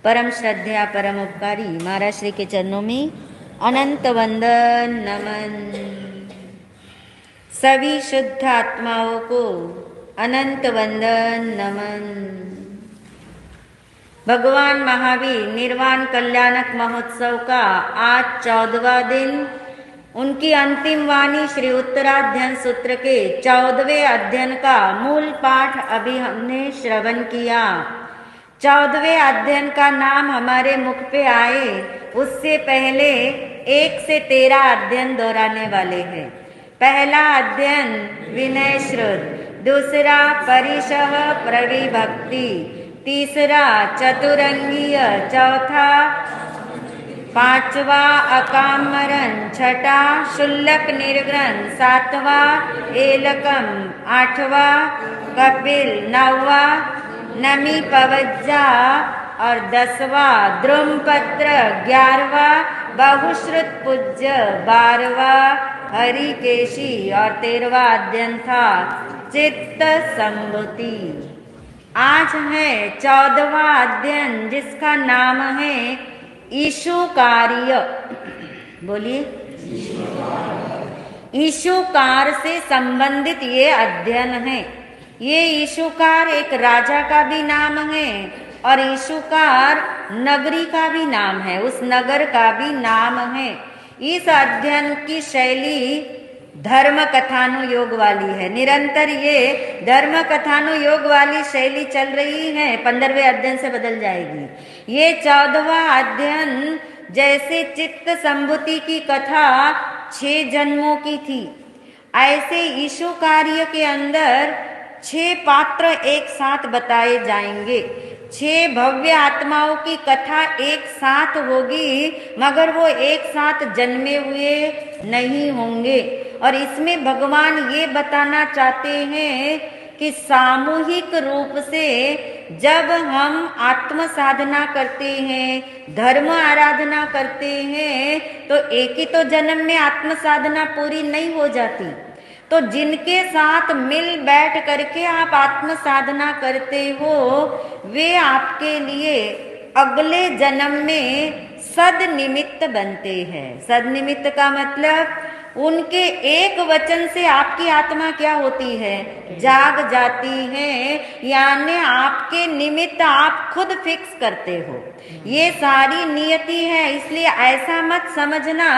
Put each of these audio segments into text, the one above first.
परम श्रद्धा परम उपकारी महाराज श्री के चरणों में अनंत वंदन नमन। सभी शुद्ध आत्माओं को अनंत वंदन नमन। भगवान महावीर निर्वाण कल्याणक महोत्सव का आज 14वां दिन, उनकी अंतिम वाणी श्री उत्तराध्ययन सूत्र के 14वें अध्ययन का मूल पाठ अभी हमने श्रवण किया। 14वें अध्ययन का नाम हमारे मुख पे आए उससे पहले 1 से 13 अध्ययन दोहराने वाले हैं। पहला अध्ययन विनय श्रुत, दूसरा परिशः प्रविभक्ति, तीसरा चतुरंगीय, चौथा पांचवा अकामरण, छठा शुल्लक निर्ग्रहण, सातवां एलकम, आठवां कपिल, नौवा नमी पवज्जा और 10वां द्रुमपत्र, 11वां बहुश्रुत पूज्य, 12वां हरिकेशी और 13वां अध्ययन था चित्त संभूति। आज है 14वां अध्ययन जिसका नाम है ईशु कार्य। बोलिए, ईशुकार से संबंधित ये अध्ययन है। ये ईशुकार एक राजा का भी नाम है और ईशुकार नगरी का भी नाम है, उस नगर का भी नाम है। इस अध्ययन की शैली धर्म कथानुयोग वाली है। निरंतर ये धर्म कथानुयोग वाली शैली चल रही है, 15वें अध्ययन से बदल जाएगी। ये 14वां अध्ययन जैसे चित्त संभूति की कथा 6 जन्मों की थी, ऐसे ईशु कार्य के अंदर 6 पात्र एक साथ बताए जाएंगे। 6 भव्य आत्माओं की कथा एक साथ होगी, मगर वो एक साथ जन्मे हुए नहीं होंगे। और इसमें भगवान ये बताना चाहते हैं कि सामूहिक रूप से जब हम आत्म साधना करते हैं, धर्म आराधना करते हैं, तो एक ही तो जन्म में आत्म साधना पूरी नहीं हो जाती। तो जिनके साथ मिल बैठ करके आप आत्म साधना करते हो, वे आपके लिए अगले जन्म में सद निमित्त बनते हैं। सद निमित्त का मतलब उनके एक वचन से आपकी आत्मा क्या होती है, जाग जाती है, यानी आपके निमित्त आप खुद फिक्स करते हो। ये सारी नियति है। इसलिए ऐसा मत समझना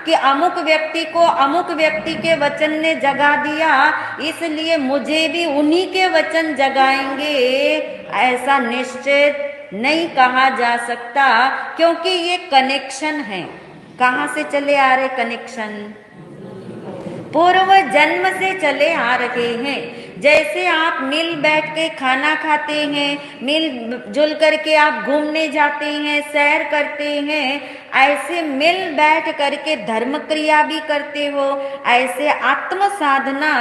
कि अमुक व्यक्ति को अमुक व्यक्ति के वचन ने जगा दिया, इसलिए मुझे भी उन्हीं के वचन जगाएंगे, ऐसा निश्चित नहीं कहा जा सकता, क्योंकि ये कनेक्शन है। कहाँ से चले आ रहे कनेक्शन? पूर्व जन्म से चले आ रहे हैं। जैसे आप मिल बैठ के खाना खाते हैं, मिल जुल करके आप घूमने जाते हैं, सैर करते हैं, ऐसे मिल बैठ करके धर्म क्रिया भी करते हो। ऐसे आत्म साधना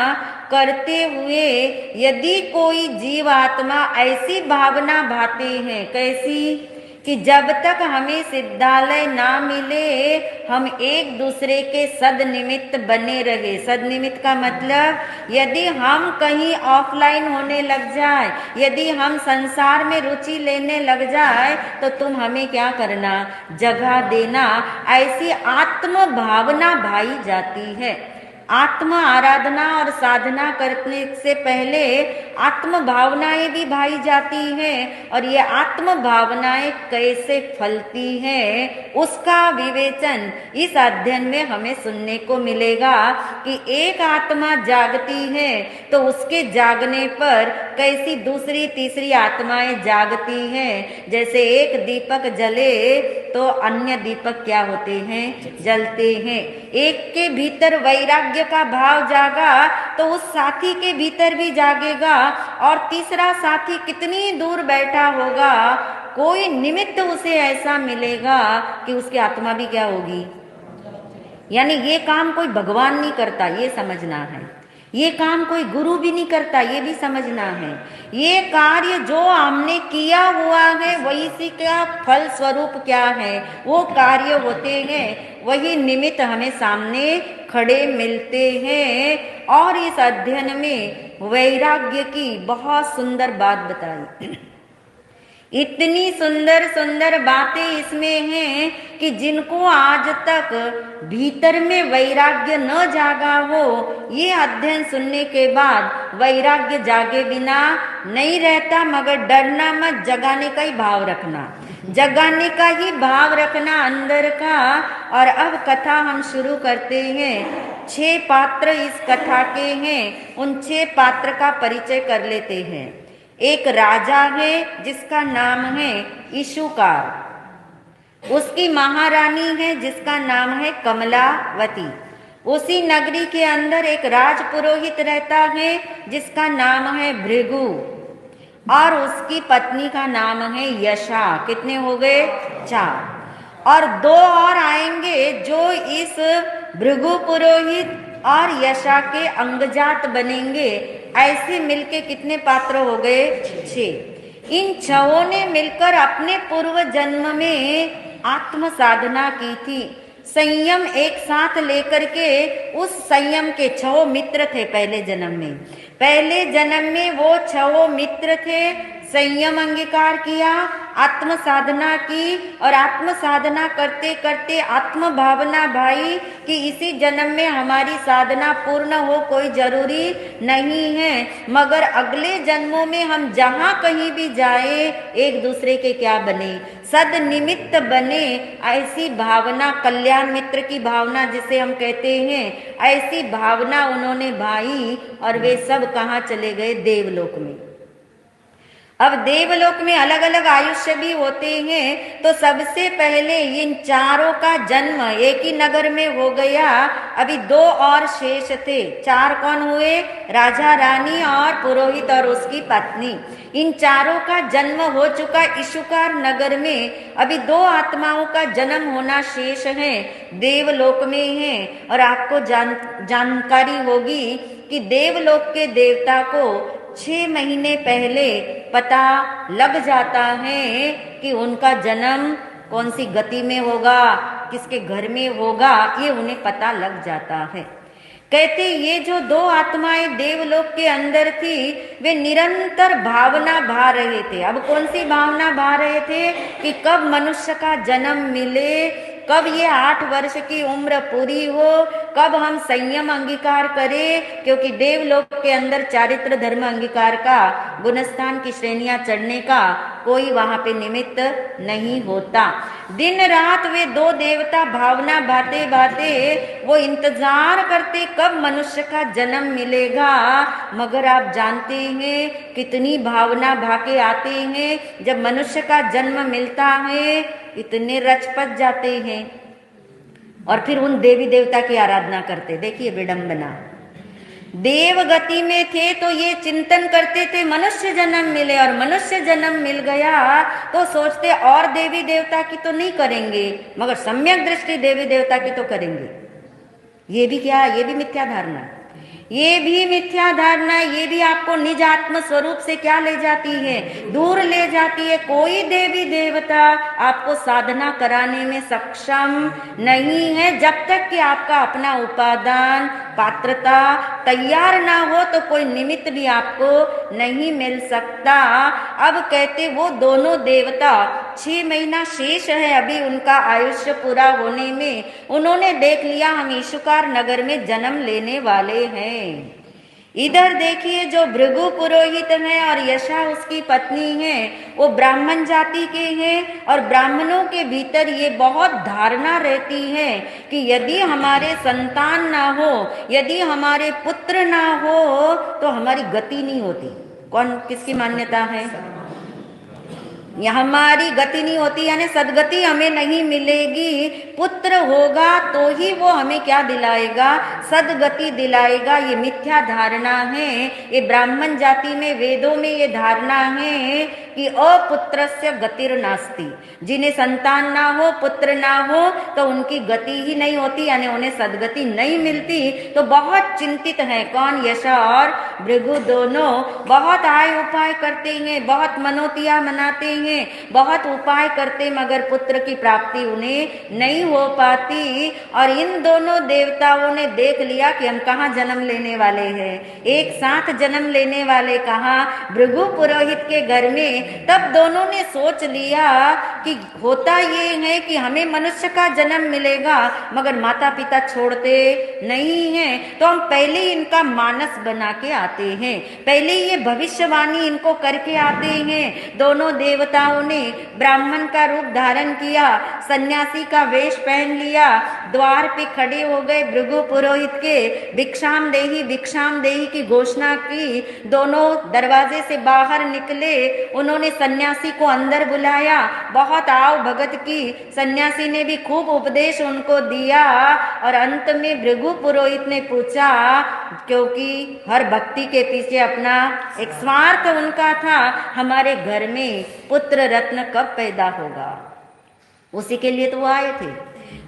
करते हुए यदि कोई जीव आत्मा ऐसी भावना भाते हैं, कैसी कि जब तक हमें सिद्धालय ना मिले हम एक दूसरे के सद निमित्त बने रहे। सद निमित्त का मतलब यदि हम कहीं ऑफलाइन होने लग जाए, यदि हम संसार में रुचि लेने लग जाए, तो तुम हमें क्या करना, जगह देना। ऐसी आत्म भावना भाई जाती है। आत्म आराधना और साधना करने से पहले आत्म भावनाएं भी भाई जाती हैं, और ये आत्म भावनाएं कैसे फलती हैं उसका विवेचन इस अध्ययन में हमें सुनने को मिलेगा। कि एक आत्मा जागती है तो उसके जागने पर कैसी दूसरी तीसरी आत्माएं जागती हैं। जैसे एक दीपक जले तो अन्य दीपक क्या होते हैं, जलते हैं। एक के भीतर वैराग्य का भाव जागा तो उस साथी के भीतर भी जागेगा, और तीसरा साथी कितनी दूर बैठा होगा, कोई निमित्त उसे ऐसा मिलेगा कि उसकी आत्मा भी क्या होगी। यानी ये काम कोई भगवान नहीं करता, ये समझना है। ये काम कोई गुरु भी नहीं करता, ये भी समझना है। ये कार्य जो हमने किया हुआ है वही सी का फल स्वरूप क्या है, वो कार्य होते हैं, वही निमित्त हमें सामने खड़े मिलते हैं। और इस अध्ययन में वैराग्य की बहुत सुंदर बात बताई। इतनी सुंदर सुंदर बातें इसमें हैं कि जिनको आज तक भीतर में वैराग्य न जागा हो, ये अध्ययन सुनने के बाद वैराग्य जागे बिना नहीं रहता। मगर डरना मत, जगाने का ही भाव रखना, जगाने का ही भाव रखना अंदर का। और अब कथा हम शुरू करते हैं। 6 पात्र इस कथा के हैं, उन 6 पात्र का परिचय कर लेते हैं। एक राजा है जिसका नाम है ईशुकार, उसकी महारानी है जिसका नाम है कमलावती। उसी नगरी के अंदर एक राजपुरोहित रहता है जिसका नाम है भृगु, और उसकी पत्नी का नाम है यशा। कितने हो गए? 4। और 2 और आएंगे जो इस भृगु पुरोहित और यशा के अंगजात बनेंगे। ऐसे मिलके कितने पात्र हो गए? 6। इन 6 ने मिलकर अपने पूर्व जन्म में आत्म साधना की थी। संयम एक साथ लेकर के, उस संयम के 6 मित्र थे पहले जन्म में। पहले जन्म में वो 6 मित्र थे, संयम अंगीकार किया, आत्म साधना की, और आत्म साधना करते करते आत्म भावना भाई कि इसी जन्म में हमारी साधना पूर्ण हो कोई जरूरी नहीं है, मगर अगले जन्मों में हम जहाँ कहीं भी जाए एक दूसरे के क्या बने? सद निमित्त बने। ऐसी भावना, कल्याण मित्र की भावना जिसे हम कहते हैं, ऐसी भावना उन्होंने भाई, और वे सब कहाँ चले गए? देवलोक में। अब देवलोक में अलग अलग आयुष्य भी होते हैं। तो सबसे पहले इन 4 का जन्म एक ही नगर में हो गया। अभी 2 और शेष थे। 4 कौन हुए? राजा, रानी और पुरोहित और उसकी पत्नी। इन 4 का जन्म हो चुका ईशुकार नगर में। अभी 2 आत्माओं का जन्म होना शेष है, देवलोक में है। और आपको जानकारी होगी कि देवलोक के देवता को 6 महीने पहले पता लग जाता है कि उनका जन्म कौन सी गति में होगा, किसके घर में होगा, ये उन्हें पता लग जाता है। कहते ये जो 2 आत्माएं देवलोक के अंदर थी, वे निरंतर भावना भा रहे थे। अब कौन सी भावना भा रहे थे? कि कब मनुष्य का जन्म मिले, कब ये 8 वर्ष की उम्र पूरी हो, कब हम संयम अंगीकार करें, क्योंकि देवलोक के अंदर चारित्र धर्म अंगीकार का, गुणस्थान की श्रेणियां चढ़ने का कोई वहां पे निमित्त नहीं होता। दिन रात वे 2 देवता भावना भाते भाते वो इंतजार करते कब मनुष्य का जन्म मिलेगा। मगर आप जानते हैं कितनी भावना भाके आते हैं, जब मनुष्य का जन्म मिलता है इतने रचपच जाते हैं और फिर उन देवी देवता की आराधना करते। देखिए विडंबना। देव गति में थे तो ये चिंतन करते थे मनुष्य जन्म मिले, और मनुष्य जन्म मिल गया तो सोचते और देवी देवता की तो नहीं करेंगे, मगर सम्यक दृष्टि देवी देवता की तो करेंगे। ये भी क्या? ये भी मिथ्या धारणा। ये भी मिथ्या धारणा, ये भी आपको निज आत्म स्वरूप से क्या ले जाती है? दूर ले जाती है। कोई देवी देवता आपको साधना कराने में सक्षम नहीं है जब तक कि आपका अपना उपादान, पात्रता तैयार ना हो, तो कोई निमित्त भी आपको नहीं मिल सकता। अब कहते वो दोनों देवता 6 महीना शेष है अभी उनका आयुष्य पूरा होने में, उन्होंने देख लिया हम ईशुकार नगर में जन्म लेने वाले हैं। इधर देखिए जो भृगु पुरोहित है और यशा उसकी पत्नी है, वो ब्राह्मण जाति के हैं, और ब्राह्मणों के भीतर ये बहुत धारणा रहती है कि यदि हमारे संतान ना हो, यदि हमारे पुत्र ना हो, तो हमारी गति नहीं होती। कौन किसकी मान्यता है? हमारी गति नहीं होती, यानी सदगति हमें नहीं मिलेगी। पुत्र होगा तो ही वो हमें क्या दिलाएगा? सदगति दिलाएगा। ये मिथ्या धारणा है। ये ब्राह्मण जाति में, वेदों में ये धारणा है कि अपुत्रस्य गतिर नास्ति। जिन्हें संतान ना हो, पुत्र ना हो, तो उनकी गति ही नहीं होती, यानी उन्हें सदगति नहीं मिलती। तो बहुत चिंतित है। कौन? यशा और भृगु दोनों बहुत आय उपाय करते हैं, बहुत मनोतिया मनाते हैं, बहुत उपाय करते, मगर पुत्र की प्राप्ति उन्हें नहीं हो पाती। और इन दोनों देवताओं ने देख लिया कि हम कहाँ जन्म लेने वाले हैं। एक साथ जन्म लेने वाले कहाँ? भृगु पुरोहित के घर में। तब दोनों ने सोच लिया कि होता ये है कि हमें मनुष्य का जन्म मिलेगा मगर माता पिता छोड़ते नहीं हैं, तो हम पहले इनका मानस बना के आते हैं, पहले ये भविष्यवाणी इनको करके आते हैं। दोनों देवताओं ने ब्राह्मण का रूप धारण किया, सन्यासी का वेश पहन लिया, द्वार पे खड़े हो गए भृगु पुरोहित के, भिक्षाम देही की घोषणा की। दोनों दरवाजे से बाहर निकले, उन्होंने सन्यासी को अंदर बुलाया, बहुत आव भगत की, सन्यासी ने भी खूब उपदेश उनको दिया। और अंत में भृगु पुरोहित ने पूछा, क्योंकि हर भक्ति के पीछे अपना एक स्वार्थ उनका था, हमारे घर में पुत्र रत्न कब पैदा होगा, उसी के लिए तो वो आए थे।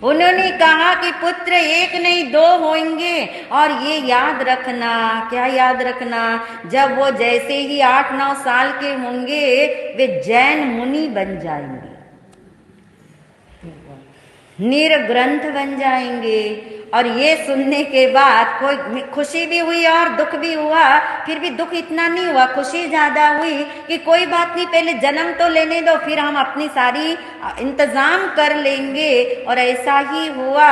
उन्होंने कहा कि पुत्र एक नहीं दो होंगे, और ये याद रखना, क्या याद रखना, जब वो जैसे ही 8-9 साल के होंगे वे जैन मुनि बन जाएंगे, निर्ग्रंथ बन जाएंगे। और ये सुनने के बाद कोई खुशी भी हुई और दुख भी हुआ, फिर भी दुख इतना नहीं हुआ, खुशी ज्यादा हुई कि कोई बात नहीं, पहले जन्म तो लेने दो, फिर हम अपनी सारी इंतजाम कर लेंगे। और ऐसा ही हुआ,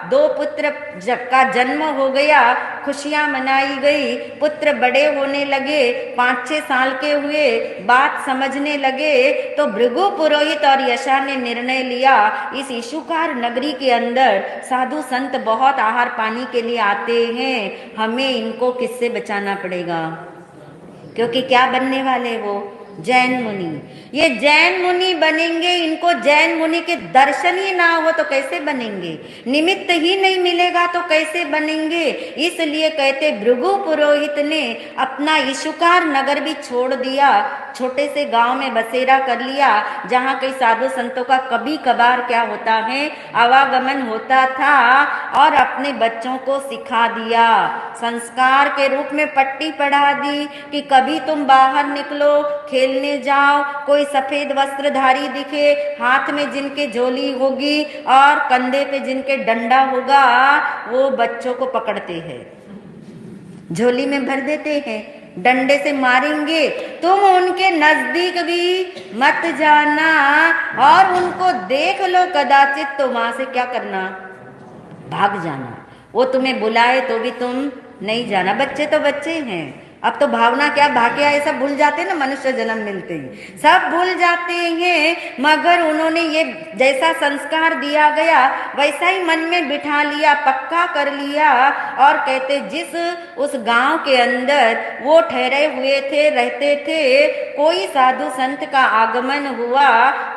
2 पुत्र का जन्म हो गया, खुशियां मनाई गई, पुत्र बड़े होने लगे, 5-6 साल के हुए, बात समझने लगे, तो भृगु पुरोहित और यशा ने निर्णय लिया, इस इशुकार नगरी के अंदर साधु संत बहुत आहार पानी के लिए आते हैं, हमें इनको किससे बचाना पड़ेगा, क्योंकि क्या बनने वाले वो जैन मुनि। ये जैन मुनि बनेंगे, इनको जैन मुनि के दर्शन ही ना हो तो कैसे बनेंगे, निमित्त ही नहीं मिलेगा तो कैसे बनेंगे। इसलिए कहते भृगु पुरोहित ने अपना इशुकार नगर भी छोड़ दिया, छोटे से गांव में बसेरा कर लिया, जहाँ कई साधु संतों का कभी कभार क्या होता है आवागमन होता था, और अपने बच्चों को सिखा दिया, संस्कार के रूप में पट्टी पढ़ा दी कि कभी तुम बाहर निकलो, खेलने जाओ, कोई सफेद वस्त्रधारी दिखे, हाथ में जिनके झोली होगी और कंधे पे जिनके डंडा होगा, वो बच्चों को पकड़ते हैं, झोली में भर देते हैं, डंडे से मारेंगे, तुम उनके नजदीक भी मत जाना, और उनको देख लो कदाचित तो वहां से क्या करना, भाग जाना, वो तुम्हें बुलाए तो भी तुम नहीं जाना। बच्चे तो बच्चे हैं, अब तो भावना क्या भाग्य है सब भूल जाते हैं ना, मनुष्य जन्म मिलते ही सब भूल जाते हैं, मगर उन्होंने ये जैसा संस्कार दिया गया वैसा ही मन में बिठा लिया, पक्का कर लिया। और कहते जिस उस गांव के अंदर वो ठहरे हुए थे, रहते थे, कोई साधु संत का आगमन हुआ,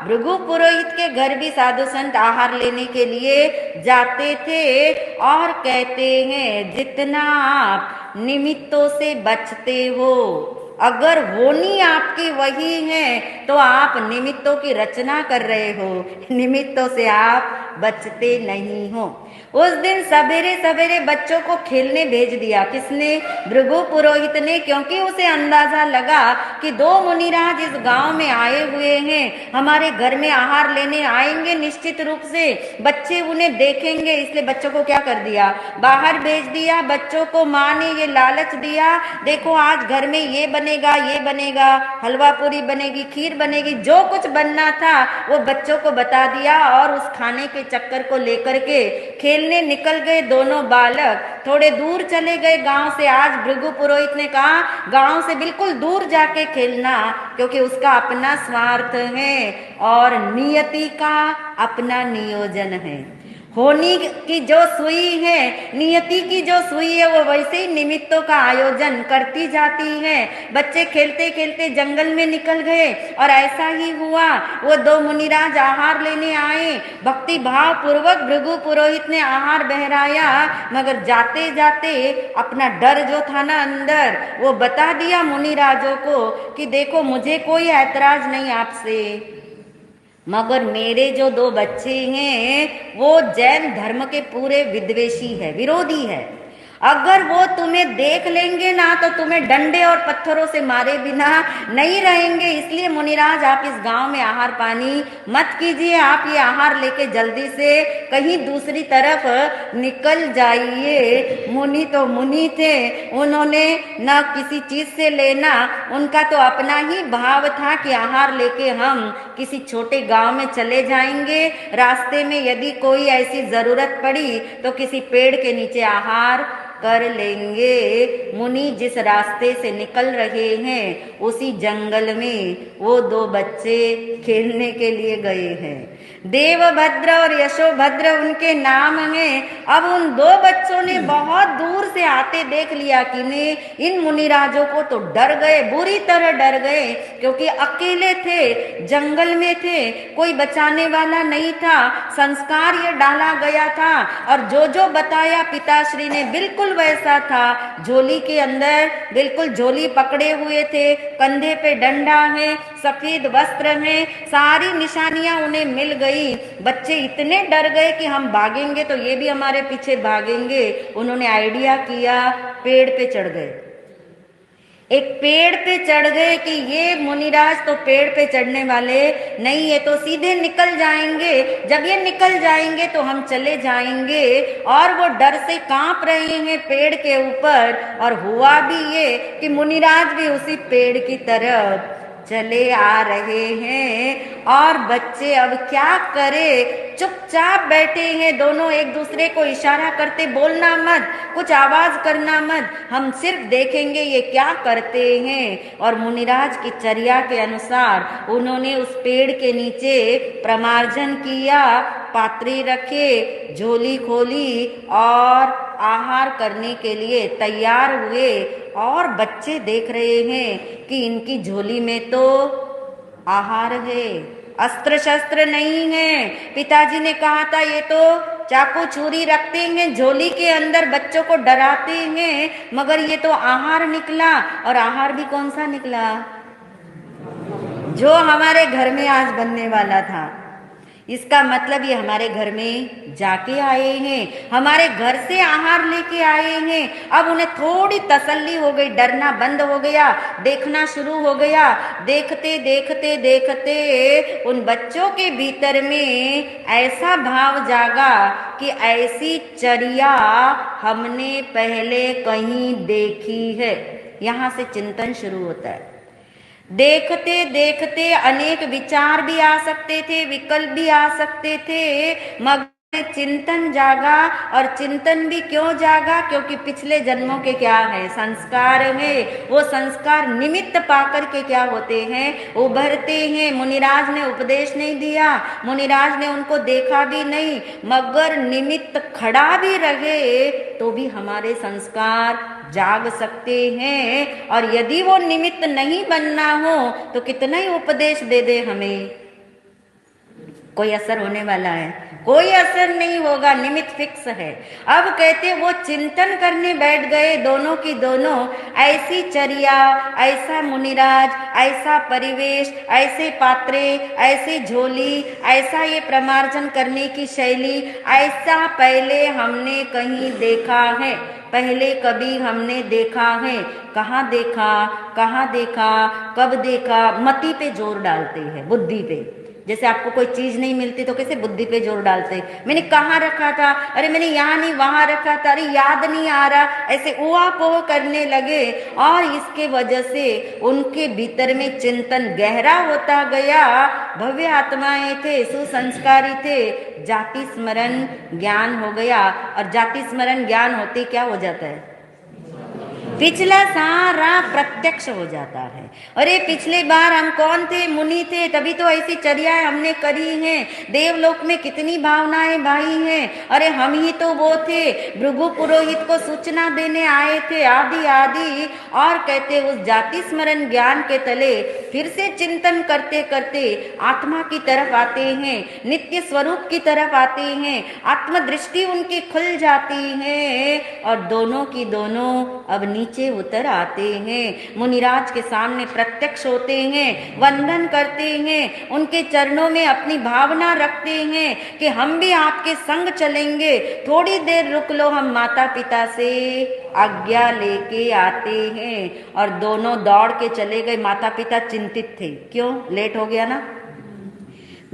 भृगु पुरोहित के घर भी साधु संत आहार लेने के लिए जाते थे, और कहते हैं जितना आप निमित्तों से बचते हो, अगर होनी आपकी वही है तो आप निमित्तों की रचना कर रहे हो, निमित्तों से आप बचते नहीं हो। उस दिन सवेरे सवेरे बच्चों को खेलने भेज दिया, किसने, भृगु पुरोहित ने, क्योंकि उसे अंदाजा लगा कि 2 मुनिराज इस गांव में आए हुए हैं, हमारे घर में आहार लेने आएंगे निश्चित रूप से, बच्चे उन्हें देखेंगे, इसलिए बच्चों को क्या कर दिया, बाहर भेज दिया। बच्चों को माँ ने ये लालच दिया, देखो आज घर में ये बनेगा, हलवा पूरी बनेगी, खीर बनेगी, जो कुछ बनना था वो बच्चों को बता दिया, और उस खाने के चक्कर को लेकर के खेलने निकल गए दोनों बालक। थोड़े दूर चले गए गांव से, आज भृगु पुरोहित ने कहा गांव से बिल्कुल दूर जाके खेलना, क्योंकि उसका अपना स्वार्थ है और नियति का अपना नियोजन है। होनी की जो सुई है, नियति की जो सुई है, वो वैसे ही निमित्तों का आयोजन करती जाती है। बच्चे खेलते खेलते जंगल में निकल गए, और ऐसा ही हुआ, वो 2 मुनिराज आहार लेने आए, भक्ति भाव पूर्वक भृगु पुरोहित ने आहार बहराया, मगर जाते जाते अपना डर जो था ना अंदर, वो बता दिया मुनिराजों को कि देखो मुझे कोई ऐतराज नहीं आपसे, मगर मेरे जो 2 बच्चे हैं वो जैन धर्म के पूरे विद्वेषी है, विरोधी है, अगर वो तुम्हें देख लेंगे ना तो तुम्हें डंडे और पत्थरों से मारे बिना नहीं रहेंगे। इसलिए मुनिराज आप इस गांव में आहार पानी मत कीजिए, आप ये आहार लेके जल्दी से कहीं दूसरी तरफ निकल जाइए। मुनि तो मुनि थे, उन्होंने न किसी चीज से लेना, उनका तो अपना ही भाव था कि आहार लेके हम किसी छोटे गांव में चले जाएंगे। रास्ते में यदि कोई ऐसी जरूरत पड़ी तो किसी पेड़ के नीचे आहार कर लेंगे। मुनि जिस रास्ते से निकल रहे हैं उसी जंगल में वो दो बच्चे खेलने के लिए गए हैं। देवभद्र और यशोभद्र उनके नाम हैं। अब उन दो बच्चों ने बहुत दूर से आते देख लिया कि ने इन मुनिराजों को तो डर गए, बुरी तरह डर गए, क्योंकि अकेले थे, जंगल में थे, कोई बचाने वाला नहीं था। संस्कार ये डाला गया था और जो जो बताया पिताश्री ने बिल्कुल वैसा था। झोली के अंदर बिल्कुल झोली पकड़े हुए थे, कंधे पे डंडा है, सफेद वस्त्र है, सारी निशानियां उन्हें मिल गई। बच्चे इतने डर गए कि हम भागेंगे तो ये भी हमारे पीछे भागेंगे। उन्होंने आइडिया किया, पेड़ पे चढ़ गए। एक पेड़ पे चढ़ गए कि ये मुनिराज तो पेड़ पे चढ़ने वाले नहीं, ये तो सीधे निकल जाएंगे। जब ये निकल जाएंगे तो हम चले जाएंगे। और वो डर से कांप रहे हैं पेड़ के ऊपर। और हुआ भी ये कि मुनिराज भी उसी पेड़ की तरफ चले आ रहे हैं। और बच्चे अब क्या करे, चुपचाप बैठे हैं दोनों, एक दूसरे को इशारा करते, बोलना मत, कुछ आवाज करना मत, हम सिर्फ देखेंगे ये क्या करते हैं। और मुनिराज की चर्या के अनुसार उन्होंने उस पेड़ के नीचे प्रमार्जन किया, पात्री रखे, झोली खोली और आहार करने के लिए तैयार हुए। और बच्चे देख रहे हैं कि इनकी झोली में तो आहार है, अस्त्र शस्त्र नहीं है। पिताजी ने कहा था ये तो चाकू छुरी रखते हैं झोली के अंदर, बच्चों को डराते हैं, मगर ये तो आहार निकला। और आहार भी कौन सा निकला? जो हमारे घर में आज बनने वाला था। इसका मतलब ये हमारे घर में जाके आए हैं, हमारे घर से आहार लेके आए हैं। अब उन्हें थोड़ी तसल्ली हो गई, डरना बंद हो गया, देखना शुरू हो गया। देखते देखते देखते उन बच्चों के भीतर में ऐसा भाव जागा कि ऐसी चर्या हमने पहले कहीं देखी है। यहाँ से चिंतन शुरू होता है। देखते देखते अनेक विचार भी आ सकते थे, विकल्प भी आ सकते थे, मगर चिंतन जागा। और चिंतन भी क्यों जागा? क्योंकि पिछले जन्मों के क्या है, संस्कार है। वो संस्कार निमित्त पाकर के क्या होते हैं, उभरते हैं। मुनिराज ने उपदेश नहीं दिया, मुनिराज ने उनको देखा भी नहीं, मगर निमित्त खड़ा भी रहे तो भी हमारे संस्कार जाग सकते हैं। और यदि वो निमित्त नहीं बनना हो तो कितना ही उपदेश दे दे हमें, कोई असर होने वाला है? कोई असर नहीं होगा, निमित्त फिक्स है। अब कहते वो चिंतन करने बैठ गए दोनों की दोनों। ऐसी चर्या, ऐसा मुनिराज, ऐसा परिवेश, ऐसे पात्रे, ऐसी झोली, ऐसा ये प्रमार्जन करने की शैली, ऐसा पहले हमने कहीं देखा है, पहले कभी हमने देखा है। कहाँ देखा, कहाँ देखा, कब देखा? मति पे जोर डालते हैं, बुद्धि पे। जैसे आपको कोई चीज नहीं मिलती तो कैसे बुद्धि पे जोर डालते, मैंने कहाँ रखा था, अरे मैंने यहाँ नहीं वहां रखा था, अरे याद नहीं आ रहा, ऐसे ऊहापोह करने लगे। और इसके वजह से उनके भीतर में चिंतन गहरा होता गया। भव्य आत्माएं थे, सुसंस्कारी थे, जाति स्मरण ज्ञान हो गया। और जाति स्मरण ज्ञान होते क्या हो जाता है? पिछला सारा प्रत्यक्ष हो जाता है। अरे पिछले बार हम कौन थे? मुनि थे, तभी तो ऐसी चर्याएं हमने करी हैं। देवलोक में कितनी भावनाएं भाई हैं। अरे हम ही तो वो थे, भृगु पुरोहित को सूचना देने आए थे, आदि आदि। और कहते उस जाति स्मरण ज्ञान के तले फिर से चिंतन करते करते आत्मा की तरफ आते हैं, नित्य स्वरूप की तरफ आते हैं, आत्मदृष्टि उनकी खुल जाती है। और दोनों की दोनों अब नीचे उतर आते हैं, मुनिराज के सामने प्रत्यक्ष होते हैं, वंदन करते हैं, उनके चरणों में अपनी भावना रखते हैं कि हम भी आपके संग चलेंगे, थोड़ी देर रुक लो, हम माता पिता से आज्ञा लेके आते हैं। और दोनों दौड़ के चले गए। माता पिता चिंतित थे, क्यों? लेट हो गया ना,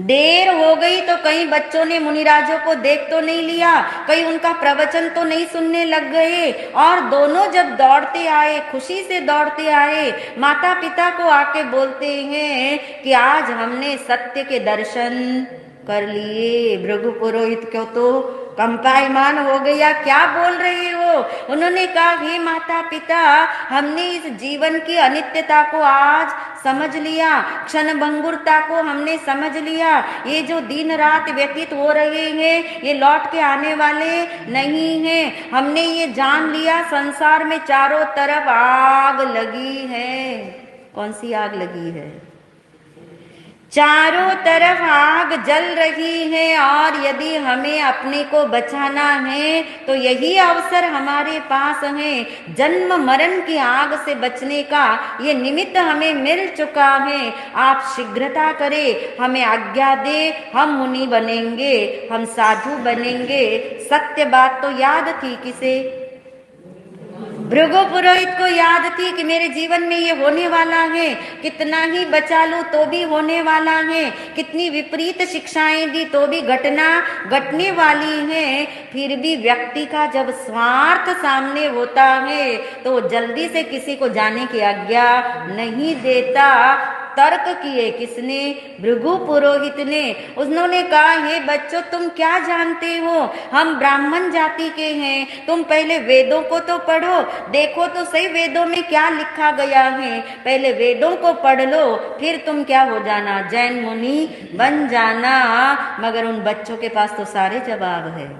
देर हो गई तो कहीं बच्चों ने मुनिराजों को देख तो नहीं लिया, कहीं उनका प्रवचन तो नहीं सुनने लग गए। और दोनों जब दौड़ते आए, खुशी से दौड़ते आए, माता पिता को आके बोलते हैं कि आज हमने सत्य के दर्शन कर लिए। भृगु पुरोहित क्यों तो कंपायमान हो गया, क्या बोल रहे हो? उन्होंने कहा, हे माता पिता, हमने इस जीवन की अनित्यता को आज समझ लिया, क्षण भंगुरता को हमने समझ लिया। ये जो दिन रात व्यतीत हो रहे हैं ये लौट के आने वाले नहीं हैं। हमने ये जान लिया संसार में चारों तरफ आग लगी है। कौन सी आग लगी है? चारों तरफ आग जल रही है। और यदि हमें अपने को बचाना है तो यही अवसर हमारे पास है। जन्म मरण की आग से बचने का ये निमित्त हमें मिल चुका है। आप शीघ्रता करें, हमें आज्ञा दे, हम मुनि बनेंगे, हम साधु बनेंगे। सत्य बात तो याद थी किसे? भृगु पुरोहित को याद थी कि मेरे जीवन में ये होने वाला है, कितना ही बचा लूं तो भी होने वाला है, कितनी विपरीत शिक्षाएं दी तो भी घटना घटने वाली है। फिर भी व्यक्ति का जब स्वार्थ सामने होता है तो जल्दी से किसी को जाने की आज्ञा नहीं देता। तर्क किए किसने? भृगु पुरोहित ने। उन्होंने कहा, हे बच्चों, तुम क्या जानते हो? हम ब्राह्मण जाति के हैं, तुम पहले वेदों को तो पढ़ो, देखो तो सही वेदों में क्या लिखा गया है। पहले वेदों को पढ़ लो, फिर तुम क्या हो जाना, जैन मुनि बन जाना। मगर उन बच्चों के पास तो सारे जवाब है।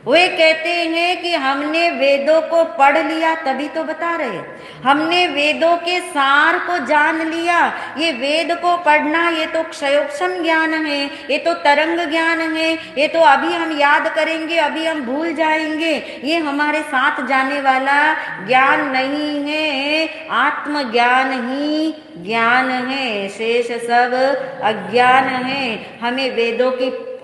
वे कहते हैं कि हमने वेदों को पढ़ लिया, तभी तो बता रहे, हमने वेदों के सार को जान लिया। ये वेद को पढ़ना ये तो क्षयोक्षम ज्ञान है, ये तो तरंग ज्ञान है, ये तो अभी हम याद करेंगे, अभी हम भूल जाएंगे। ये हमारे साथ जाने वाला ज्ञान नहीं है, आत्मज्ञान ही ज्ञान है, शेष सब अज्ञान है। हमें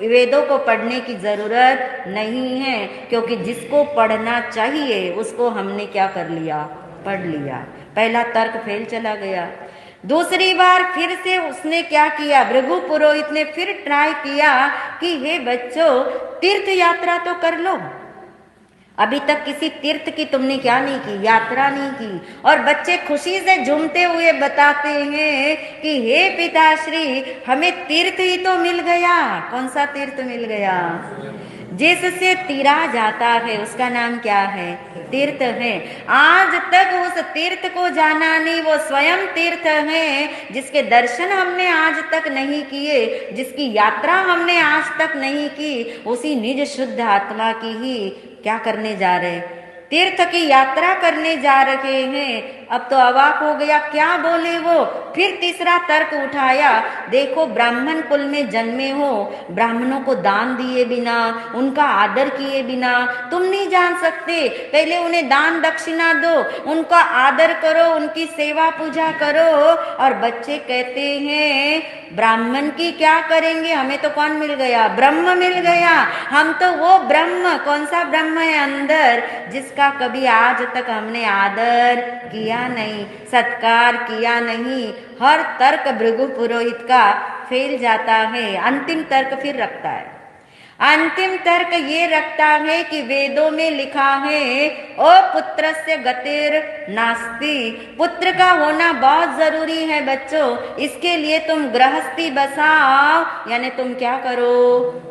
वेदों को पढ़ने की जरूरत नहीं है, क्योंकि जिसको पढ़ना चाहिए उसको हमने क्या कर लिया? पढ़ लिया। पहला तर्क फेल चला गया। दूसरी बार फिर से उसने क्या किया? भृगु पुरोहित ने फिर ट्राई किया कि हे बच्चों, तीर्थ यात्रा तो कर लो। अभी तक किसी तीर्थ की तुमने क्या नहीं की? यात्रा नहीं की। और बच्चे खुशी से झूमते हुए बताते हैं कि हे पिताश्री, हमें तीर्थ ही तो मिल गया। कौन सा तीर्थ मिल गया? जिससे तीरा जाता है उसका नाम क्या है? तीर्थ है। आज तक उस तीर्थ को जाना नहीं, वो स्वयं तीर्थ है। जिसके दर्शन हमने आज तक नहीं किए, जिसकी यात्रा हमने आज तक नहीं की, उसी निज शुद्ध आत्मा की ही क्या करने जा रहे? तीर्थ की यात्रा करने जा रहे हैं। अब तो अवाक हो गया, क्या बोले वो? फिर तीसरा तर्क उठाया, देखो ब्राह्मण कुल में जन्मे हो, ब्राह्मणों को दान दिए बिना, उनका आदर किए बिना तुम नहीं जान सकते। पहले उन्हें दान दक्षिणा दो, उनका आदर करो, उनकी सेवा पूजा करो। और बच्चे कहते हैं ब्राह्मण की क्या करेंगे, हमें तो कौन मिल गया? ब्रह्म मिल गया। हम तो वो ब्रह्म, कौन सा ब्रह्म है अंदर, जिसका कभी आज तक हमने आदर किया नहीं, सत्कार किया नहीं। हर तर्क भृगु पुरोहित का फेल जाता है। अंतिम तर्क फिर रखता है। अंतिम तर्क ये रखता है कि वेदों में लिखा है अपुत्रस्य गतिर नास्ति। पुत्र का होना बहुत जरूरी है बच्चों। इसके लिए तुम गृहस्थी बसाओ, यानी तुम क्या करो?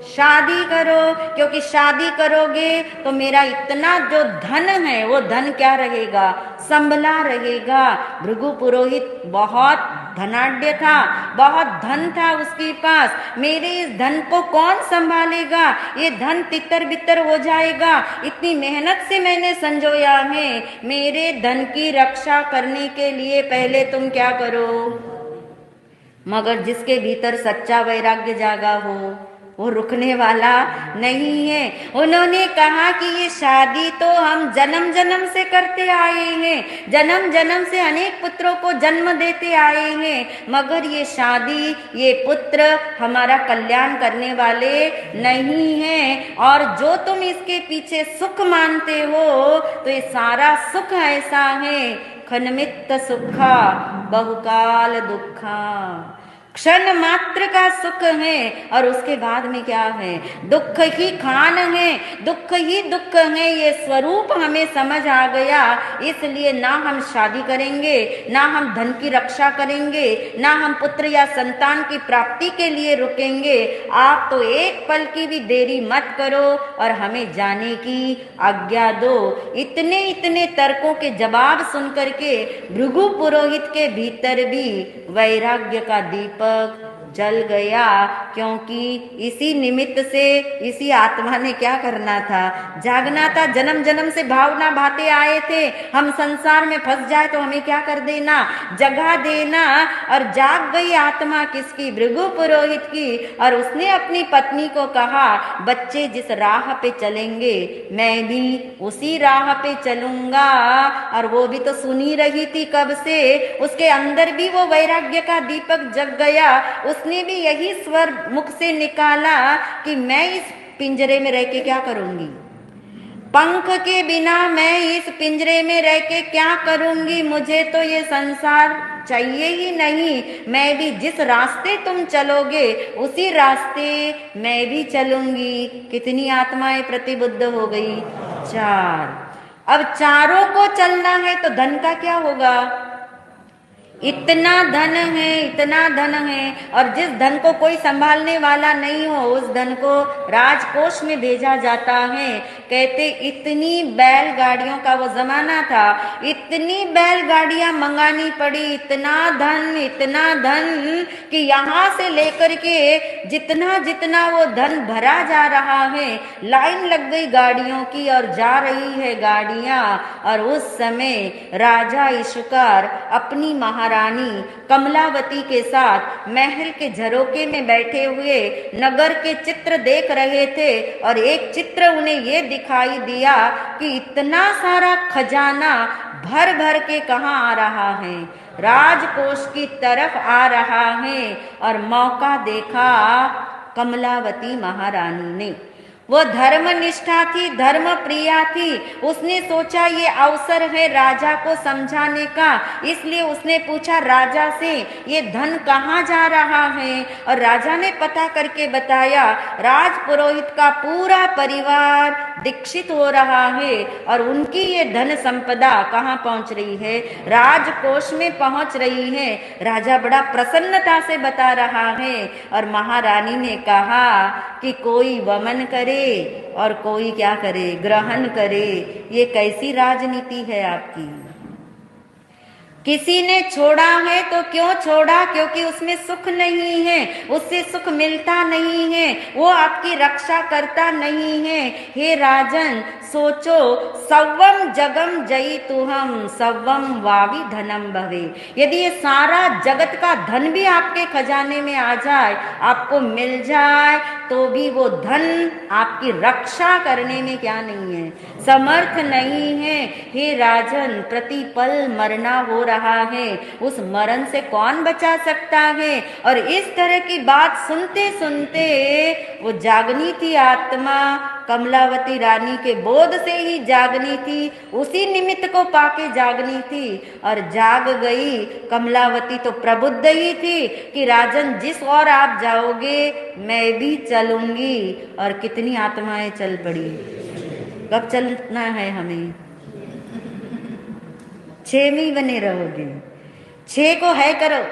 शादी करो। क्योंकि शादी करोगे तो मेरा इतना जो धन है वो धन क्या रहेगा? संभला रहेगा। भृगु पुरोहित बहुत धनाढ्य था, बहुत धन था उसके पास। मेरे इस धन को कौन संभालेगा? ये धन तितर बितर हो जाएगा। इतनी मेहनत से मैंने संजोया है। मेरे धन की रक्षा करने के लिए पहले तुम क्या करो? मगर जिसके भीतर सच्चा वैराग्य जागा हो वो रुकने वाला नहीं है। उन्होंने कहा कि ये शादी तो हम जन्म जन्म से करते आए हैं, जन्म जन्म से अनेक पुत्रों को जन्म देते आए हैं, मगर ये शादी, ये पुत्र हमारा कल्याण करने वाले नहीं हैं। और जो तुम इसके पीछे सुख मानते हो, तो ये सारा सुख ऐसा है, खनमित्त सुखा बहुकाल दुखा, क्षण मात्र का सुख है और उसके बाद में क्या है, दुख ही खान है, दुख ही दुख है। ये स्वरूप हमें समझ आ गया, इसलिए ना हम शादी करेंगे, ना हम धन की रक्षा करेंगे, ना हम पुत्र या संतान की प्राप्ति के लिए रुकेंगे। आप तो एक पल की भी देरी मत करो और हमें जाने की आज्ञा दो। इतने इतने तर्कों के जवाब सुन करके भृगु पुरोहित के भीतर भी वैराग्य का दीपक जल गया, क्योंकि इसी निमित्त से इसी आत्मा ने क्या करना था, जागना था। जन्म जन्म से भावना भाते आए थे, हम संसार में फंस जाए तो हमें क्या कर देना, जगा देना। और जाग गई आत्मा किसकी, भृगु पुरोहित की। और उसने अपनी पत्नी को कहा, बच्चे जिस राह पे चलेंगे मैं भी उसी राह पे चलूंगा। और वो भी तो सुनी रही थी कब से, उसके अंदर भी वो वैराग्य का दीपक जग गया। उसने भी यही स्वर मुख से निकाला कि मैं इस पिंजरे में रह के क्या करूंगी, पंख के बिना मैं इस पिंजरे में रह के क्या करूंगी, मुझे तो ये संसार चाहिए ही नहीं। मैं भी जिस रास्ते तुम चलोगे उसी रास्ते मैं भी चलूंगी। कितनी आत्माएं प्रतिबुद्ध हो गई, 4। अब चारों को चलना है तो धन का क्या होगा, इतना धन है, इतना धन है। और जिस धन को कोई संभालने वाला नहीं हो, उस धन को राजकोष में भेजा जाता है। कहते इतनी बैलगाड़ियों का वो जमाना था, इतनी बैलगाड़ियां मंगानी पड़ी, इतना धन कि यहाँ से लेकर के जितना जितना वो धन भरा जा रहा है, लाइन लग गई गाड़ियों की और जा रही है गाड़ियां। और उस समय राजा इशुकार अपनी रानी कमलावती के साथ महल के झरोके में बैठे हुए नगर के चित्र देख रहे थे। और एक चित्र उन्हें ये दिखाई दिया कि इतना सारा खजाना भर भर के कहाँ आ रहा है, राजकोष की तरफ आ रहा है। और मौका देखा कमलावती महारानी ने, वो धर्मनिष्ठा थी, धर्म प्रिया थी। उसने सोचा ये अवसर है राजा को समझाने का, इसलिए उसने पूछा राजा से ये धन कहाँ जा रहा है। और राजा ने पता करके बताया, राज पुरोहित का पूरा परिवार दीक्षित हो रहा है और उनकी ये धन संपदा कहाँ पहुंच रही है, राजकोष में पहुंच रही है। राजा बड़ा प्रसन्नता से बता रहा है। और महारानी ने कहा कि कोई वमन करे और कोई क्या करे, ग्रहण करे। ये कैसी राजनीति है आपकी। किसी ने छोड़ा है तो क्यों छोड़ा, क्योंकि उसमें सुख नहीं है, उससे सुख मिलता नहीं है, वो आपकी रक्षा करता नहीं है। हे राजन सोचो, सव्वम जगम जयितुहम सव्वम वावि धनम भवे। यदि ये सारा जगत का धन भी आपके खजाने में आ जाए, आपको मिल जाए, तो भी वो धन आपकी रक्षा करने में क्या नहीं है, समर्थ नहीं है। हे राजन प्रतिपल मरना हो रहा है, उस मरण से कौन बचा सकता है। और इस तरह की बात सुनते सुनते वो जागनी थी आत्मा, कमलावती रानी के बोध से ही जागनी थी, उसी निमित्त को पाके जागनी थी। और जाग गई कमलावती तो प्रबुद्ध ही थी कि राजन जिस ओर आप जाओगे मैं भी चलूंगी। और कितनी आत्माएं चल पड़ी। कब चलना है हमें, 6 में ही बने रहोगे, 6 को है करो।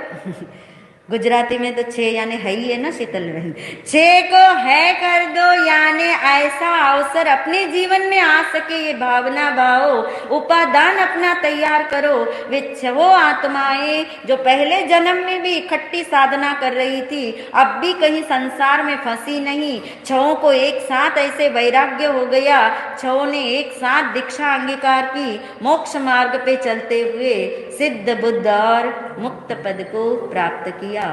गुजराती में तो 6 यानी है ही है ना शीतल बहन, 6 को है कर दो, यानी ऐसा अवसर अपने जीवन में आ सके, ये भावना भाव उपादान अपना तैयार करो। वे 6 आत्माएं जो पहले जन्म में भी इकट्ठी साधना कर रही थी, अब भी कहीं संसार में फंसी नहीं। 6 को एक साथ ऐसे वैराग्य हो गया, 6 ने एक साथ दीक्षा अंगीकार की, मोक्ष मार्ग पे चलते हुए सिद्ध बुद्ध और मुक्त पद को प्राप्त किया।